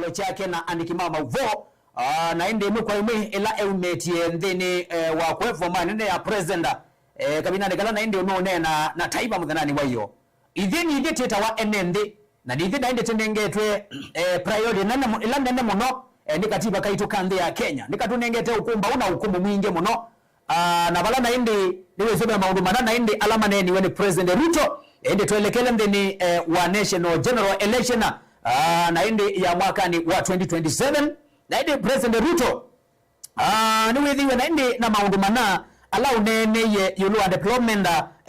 kithurano chake na andikimama uvo na indi imwe kwa imwe ila eumetie nthini wa kwefoma nene ya president kabinane kala na indi unone na taiba muthanani wayo ithini ithi tita wa enende na ithi na indi tenengetwe priority ila nene muno ni katiba kaitu kanthi ya Kenya nikatunengete ukumba una hukumu mwingi muno na bala na indi niwe zobe maundu manana indi alama neni weni President Ruto indi tuelekele ndini wa national general election na indi ya mwakani wa 2027 na indi President Ruto niwe thiwe na indi na maundu mana ala unene ye yulu deployment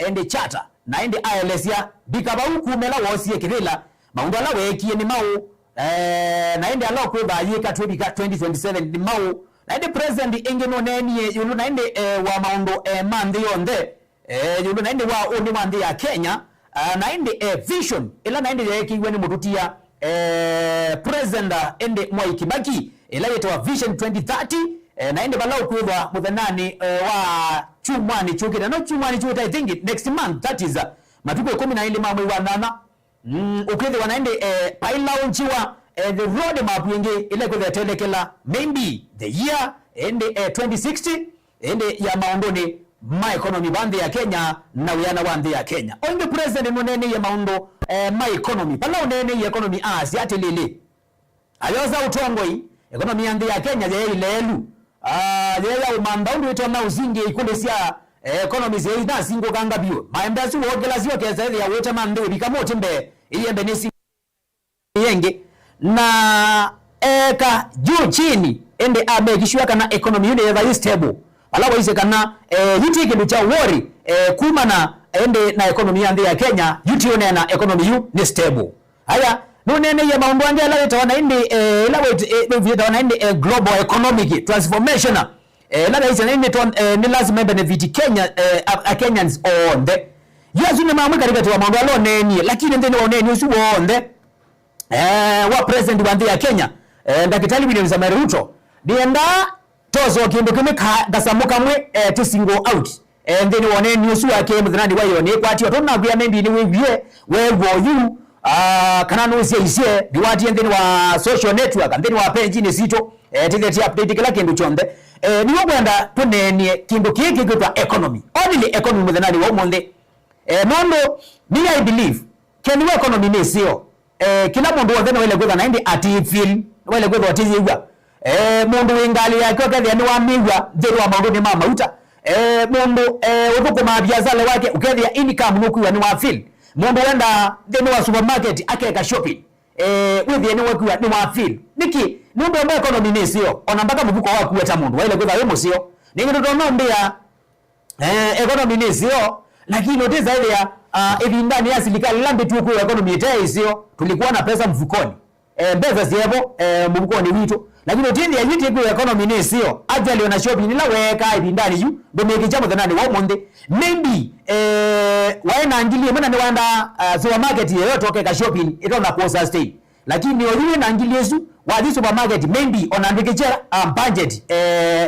indi charter na indi ILS ya bikaba hukumela wosie kivila maundu ala wekie ni mau na indi ala kweba yika 2027 ni mau na indi president ingeno neni yulu na indi wa maundu mandi yonde yulu na indi wa undi mandi ya Kenya na indi vision ila na indi yeki weni mututia president indi Mwai Kibaki ila yetewa vision 2030 na indi balau kweba muthanani wa chumwani chukida no chumwani chuta I think next month that is matuko 12 mamwe wa nana ukidhi wanaende paila unchiwa the road map yenge ile kwa telekela maybe the year ende 2060 ende ya maondoni my economy bandi ya Kenya na uyana wandi ya Kenya onge president nonene ya maondo my economy pala unene ya economy siate lele ayoza utongoi economy yandi ya Kenya ye ilelu ye ya umanda undu itona uzinge ikunde sia economy ze ina singo kanga bio maembasu wogela sio kesa ya weta mande bikamote mbe iyembe nisi yenge na eka juu chini ende abekishwa kana economy yune ya stable alawa ise kana hiti kindu cha worry kuma na ende na economy ya Kenya yuti yone na economy yu ni stable haya nunene ya maundu ande ala itawana ende ila ende global economic transformation la ise ni lazima benefit Kenya Kenyans onde yesu ne mamwe katika maundu alo neni lakini ndeni oneni usu onde wa president wa ya Kenya Daktari William Samoei Ruto dienda tozo kindu kimwe gasamuka mwe to single out ndeni oneni usu wake muthanani wayo ni kwati otona bia maybe ni wewie wewo you kana no sia ise diwati ndeni wa social network ndeni wa page ni sito titheti update kila kindu chonde ni wogwenda tunenie kindu kiki kwa economy only economy muthanani wa monde nondo ni I believe can we economy ni sio kila mundu wothe no ile kwetha na indi ati feel wale kwetha atizigwa mundu wingali yake okethia ni wa migwa thiru wa maundu ni mamauta mundu uthukuma biashara wake ukethia income nukuwa ni wa feel mundu wenda thini wa supermarket akeka shopping withie ni wakuwa ni wa feel niki mundu wa economy ni sio ona mpaka mfuko wako weta mundu wale kwetha wemo sio ningi ndono mbia economy ni sio lakini oteza ile ya hivi ndani ya serikali lambe tu kwa economy yetu sio tulikuwa na pesa mfukoni mbeza ziebo mfukoni wito lakini otindi ya yiti kwa economy ni sio ajali na shopping la weka hivi ndani yu ndo meki jambo thanani wa monde maybe waena angilie mwana ni wanda supermarket yeyote okeka shopping itaona kwa sustain lakini oyuwe na angilie su wa this supermarket maybe onandikechera budget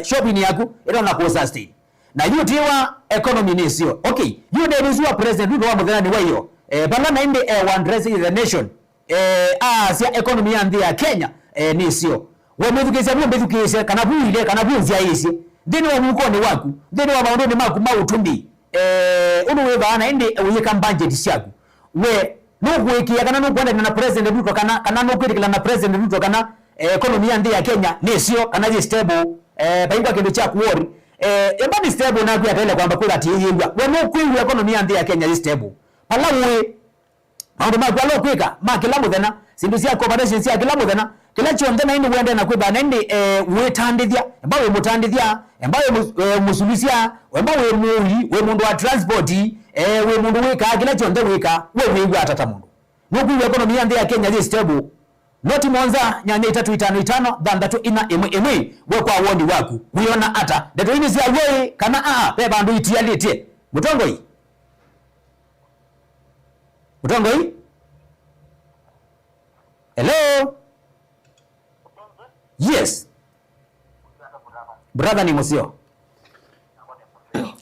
shopping yako itaona kwa sustain na yuti wa economy ni sio okay you there is your president Ruto wa muthanani wayo bala na inde one dress the nation sia economy ya Kenya ni sio wa methukisa mu methukisa kana buile kana bunzia isi ndini wa mukoni waku ndini wa maundoni maku mautumbi unu we bana inde uyeka budget siaku we no kuikia kana no kwenda na president Ruto kana no kwenda na president Ruto kana economy ya Kenya ni sio kana je stable baingwa kindu cha kuori embani stable na kuya tele kwamba kula tiyingwa wemo kwiwe economy ya Kenya is stable palawe maundu makwa lo kwika makila muthena sindu cia corporation cia kila muthena kila chonde na indi wende na kwiba na indi wetandithia embawe mutandithia embawe musulisia embawe muyi we mundu wa transport we mundu wika kila chonde wika we wigwa atata mundu nokwiwe economy ya Kenya is stable noti monza nyanya 355 dandatu ina emwe wekwa wondi waku kuiona ata ndeto ini sia wewe kana pe bandu itialite mutongoi hello yes brother ni musio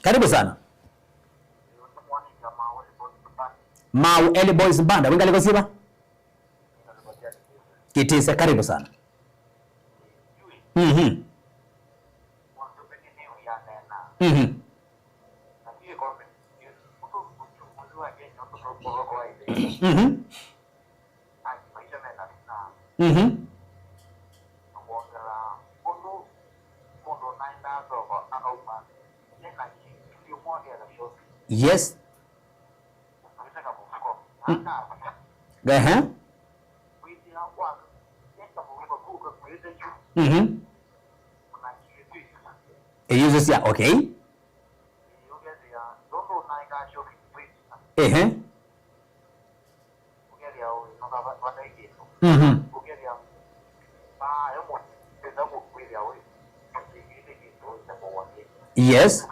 karibu sana Mau Eli Boys Banda wingaliko siba Kitise karibu sana Mhm. Mhm. Mhm. Mhm. Yes. Uh-huh. Mhm. Uses ya, okay. Uh-huh. Mhm. Yes.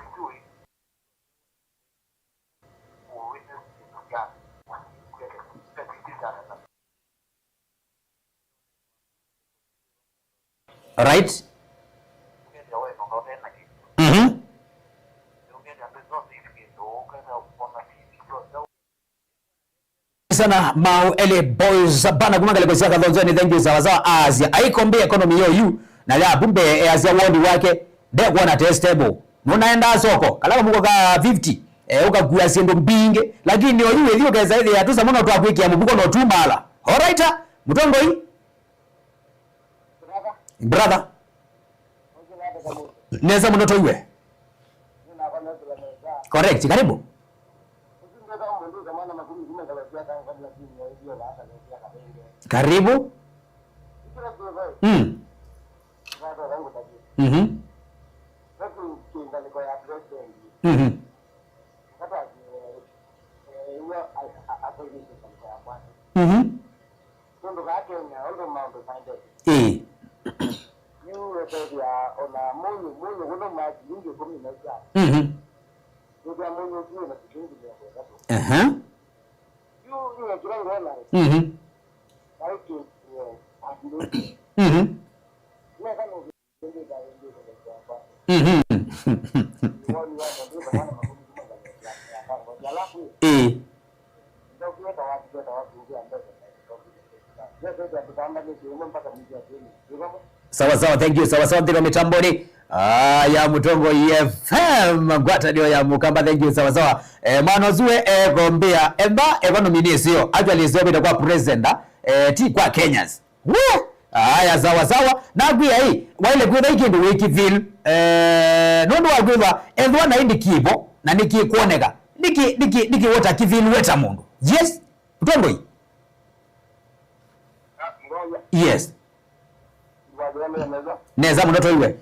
Right. Mhm. Sana mau ele boys bana kumanga leko sia kadhonzoni thank you sawa sawa Asia aikombe economy yo you na la bumbe Asia world wake de kuona testable munaenda soko kala muko ka 50 ukaguya sindo mbinge lakini yo you elio keza ile atusa mona twa kwiki mubuko no tumala alright mutongo hii brother neza munoto iwe correct karibu karibu. Mm. Mhm. Mhm. Mhm. Eh. Mhm. Aha. Mhm. Mhm. Mhm. Eh. Sawa sawa, thank you. Sawa sawa, ndilo mitamboni. Ya Mutongo FM gwata ndio ya mukamba, thank you. Sawa sawa. Mwana zue gombea emba economy ni sio. Actually sio bida kwa president ti kwa Kenyans. Woo! Sawa sawa. Na gwi hii wale gwi hiki ndio wiki feel nondo wa gwi endwa na indi kibo na niki kuoneka. Niki wota kivil weta mundu. Yes. Mutongo hii. Yes. Neza munoto iwe.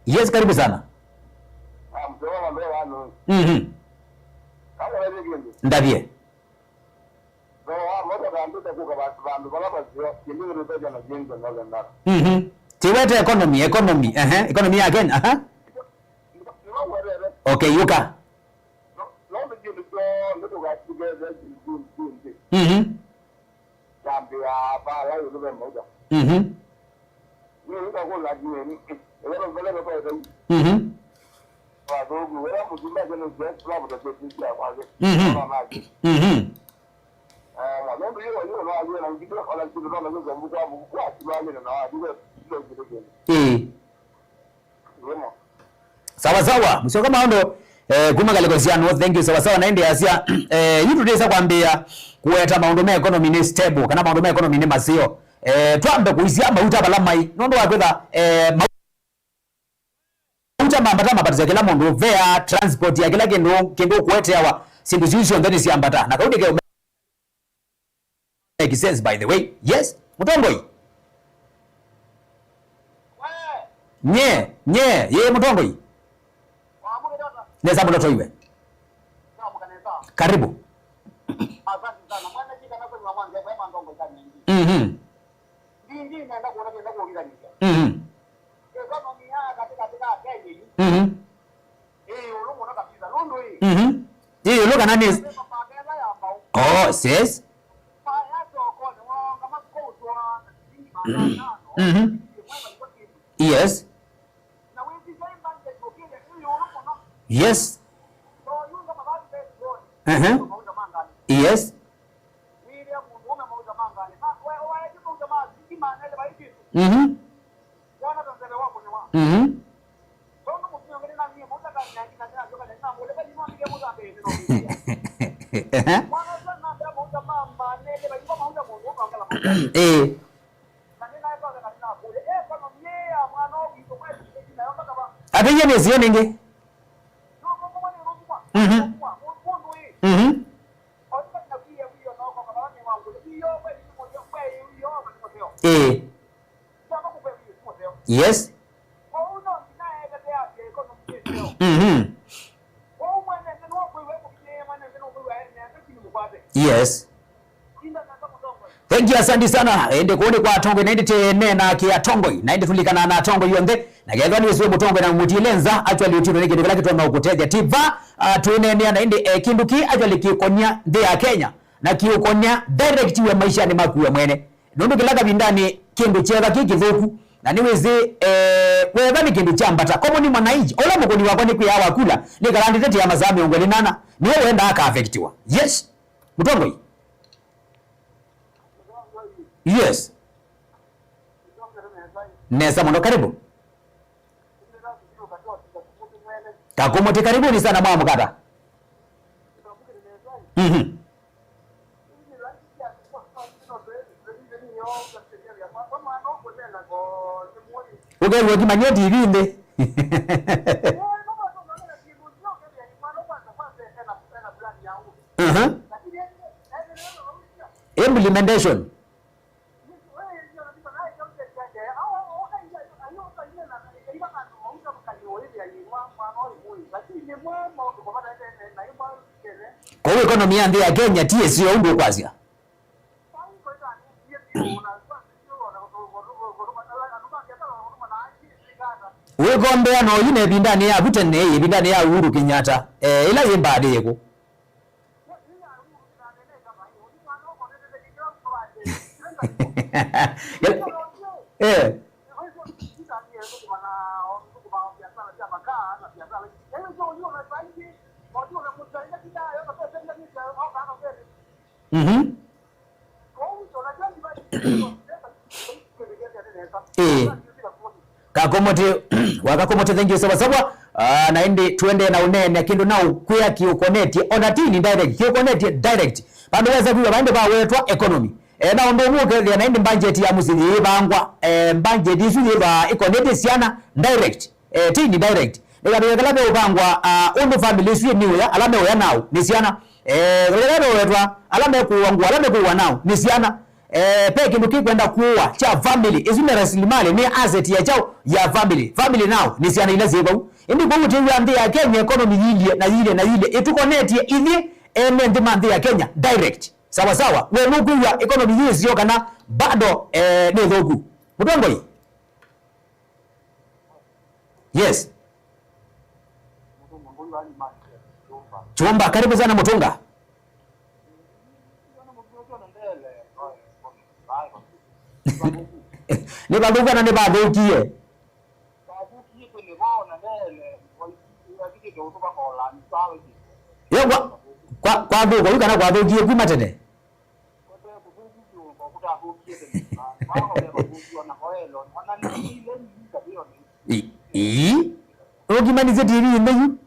Yes, karibu sana. Mhm. Ndabie. Mhm. Tiwete economy. Economy ya Kenya. Okay, yuka. Mhm. Mhm. Mhm. Mhm. Sawa sawa, msio kama hondo kuma kalekoziano, thank you. Sawa sawa, naende Asia yitu tesa kwambia kuweta maundu me economy ni stable kana maundu me economy ni masio twambe kuizia mauta balamai nondo wakwetha mauta mambata mabatiza kila mundu vea transport ya kila kindu kuwetewa sindu ziuzi ondeni siambata na kaudi ke make sense by the way. Yes, Mutongoi nye ye Mutongoi neza munoto iwe karibu. Mhm. Mhm. Mhm. Mhm. Hiyo look nani? Oh, yes. Mhm. Yes. Yes. Uh-huh. Yes. Mhm. Atiye ni siyo ningi. Yes. Yes. Thank you, asante sana. Ende kuone kwa tongo naende tene na kia tongo. Naende tulikana na tongo yonde. Na gethwa ni wewe mutongo na mutilenza actually utiro nige ndikala kitu na ukuteja tiva tuene ni naende kinduki actually kikonya de ya Kenya na kikonya direct we maisha ni makuwe mwene. Nundu kilaga bindani kindu chega kikithuku na niwezi wewe ni kindu chambata komo ni mwanaiji ola mukoni wako ni kuya wakula ni garantete ya mazami ongwe nana ni wewe enda aka affectiwa. Yes. Mutongo hii. Yes. Nesa muno karibu. Kakomote karibuni sana mwa mkata. Ugewe kimanyia TV inde. Implementation. Kwa hiyo economy ya ndia Kenya tie sio undu kwazia. Wewe gombea no yine bindani ya butene bindani ya Uhuru Kenyatta ila yembade yeko. Kakomote wakakomote thank you sawa sawa. Naende tuende na unene kindu na ukuya kiukoneti onatini direct kiukoneti direct bandweza kuwa bande ba wetwa economy na ondo muke thia naende budget ya musiri bangwa budget isu ba economy siana direct tini direct nikabe kala be bangwa ondo family isu ni ya alame ya now ni siana lelo wetwa alame kuwa alame kuwa now ni siana pe kindu kikwenda kuwa cha family izune rasilimali ni asset ya chao ya family now ni siana ile zebo indi kwa uti ya ya Kenya economy yile na yile itukoneti ili ene demand ya Kenya direct sawa sawa we nuku ya economy yile sio kana bado ni thogu mutongo hii. Yes. Chumba karibu sana Mutunga. Ni baduka na ni badukie. Yo kwa duka yuka na kwa dukie kuma tete. Ogimanize TV ndeyu.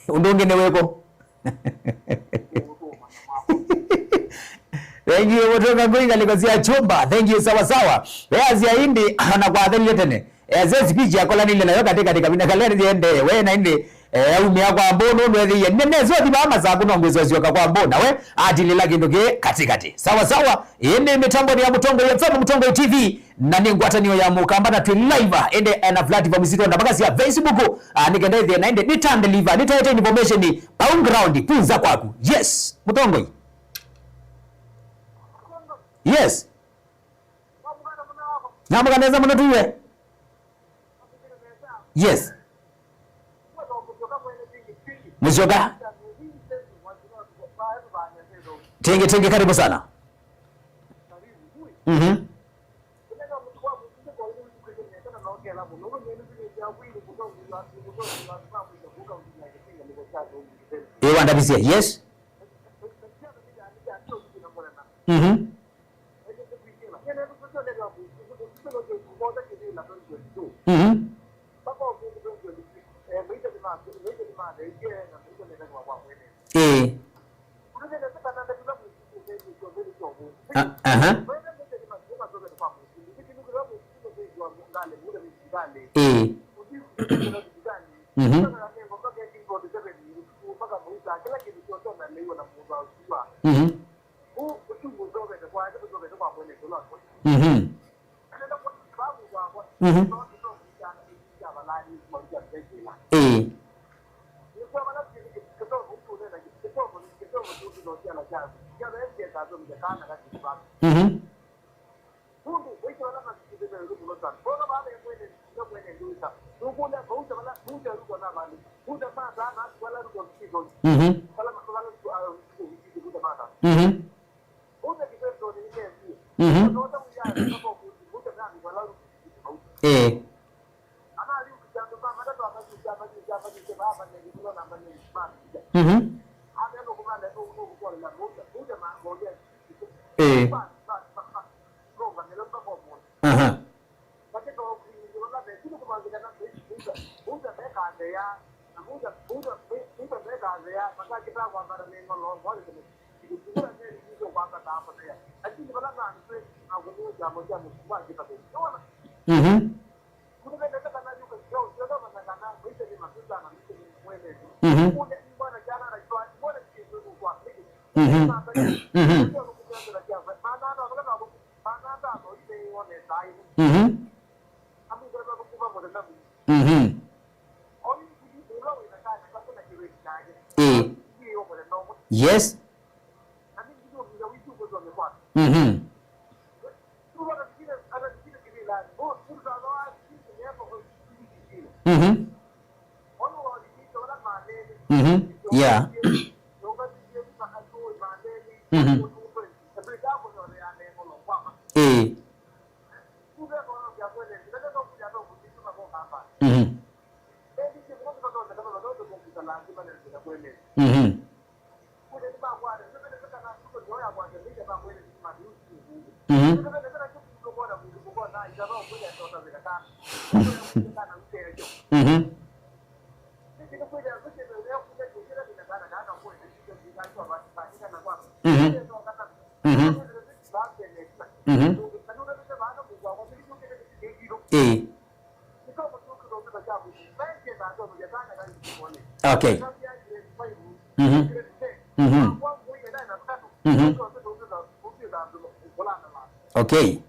Undonge neweko. Thank you Mutunga Ngoinga likozia chumba. Thank you sawa sawa. Weazi ya indi na kwa adheli letene. Zezi pichi ya kola nile na yoka tika kabina kaleni ziende. We na indi umia kwa mbono nwezi ya nene zodi mama za kuna mwezo zioka kwa mbona we adilila kinduke katikati. Sawa sawa. Ende mitambo ni ya Mutongo ya mfano Mutongo TV na ninguata niyo ya mukambana tu live ende na flat for msito na bagasi ya Facebook nikenda hivi na ende nitan deliver nitoete information ni pound ground punza kwaku. Yes Mutongo hii. Yes. Namukaneza muna tuwe. Yes. Mwishoka. Tenge karibu sana. Ewa ndabisia. Yes. Yes. Yeah. Okay. Okay.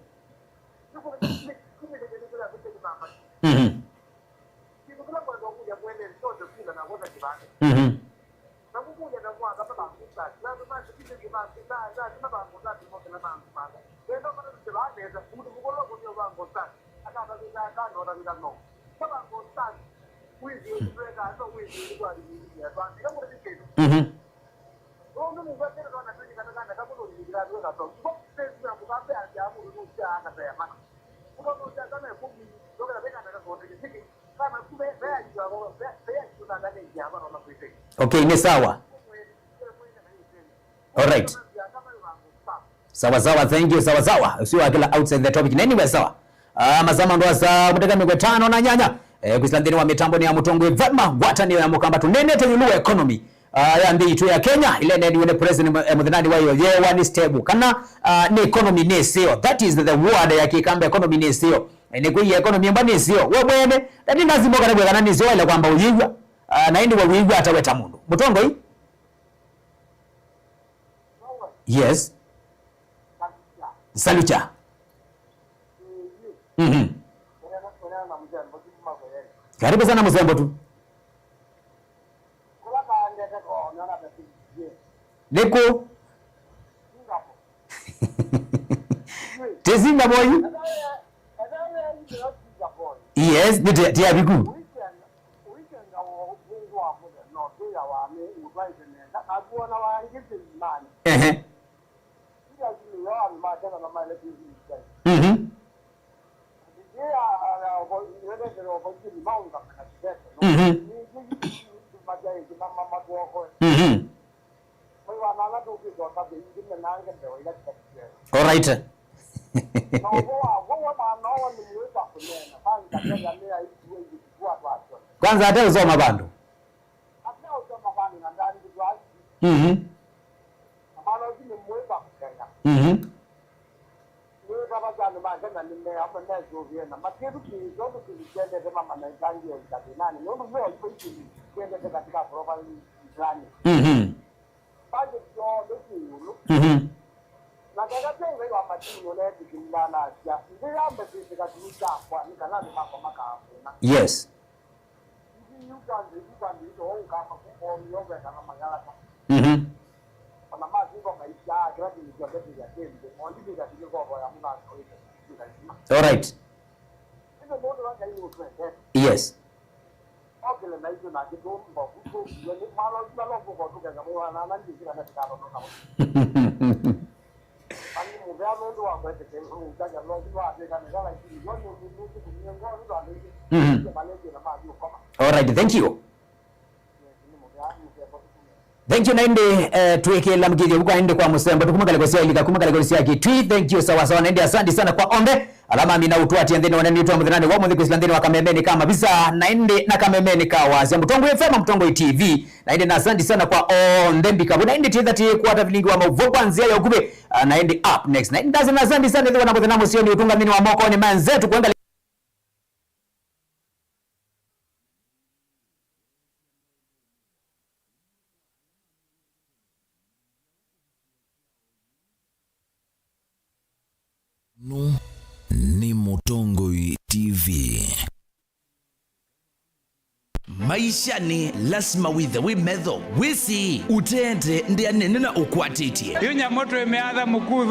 Okay, ni sawa. All right. Sawa sawa, thank you. Sawa sawa. Sio akila outside the topic. Anyway, sawa. Mazama ndo za mutega migwe tano na nyanya. Kuislandini wa mitambo ni ya mutongwe Vetma watani ya mukamba tunene tenyulu economy. Ya ndi itu ya Kenya ile ndio ni president mudhanani wa ye one stable kana ni economy ni sio. That is the word ya kikamba economy ni sio. Ni kwa economy mbani sio. Wewe bwene ndani nazimo kana bwena ni sio ile kwamba uyigwa na ndi wa uyigwa ataweta mundu. Mutongo hii? Yes. Salucha. Karibu sana Mzembo tu. Niko Tezinga boy. Yes, tia biku. All right. Kwanza hata usoma bandu. Yes. All right. Yes. All right, thank you. Thank you nainde tuweke la mgidi huko aende kwa Musemba tukumagale kwa siya kumagale kwa siya kitwi. Thank you sawa sawa nainde asante sana kwa ombe alama mina utuati andeni wanani utuwa mudhinani wa mudhi kusilandeni wa kamemeni kama bisa nainde na kamemeni kawa siya mtongo FM mtongo TV nainde na asante sana kwa ondembi kabu nainde tiyethati kwa tafilingi wa mavogwa nzia ya ukube nainde up next nainde na asante sana kwa mudhinamo siyo ni utunga mini wa moko ni manzetu kuenga no ni Mutongo TV. Maisha ni lasima withe wimedho wisi utende ndianene na ukwatitie. Hiyo nyamoto imeanza mkuu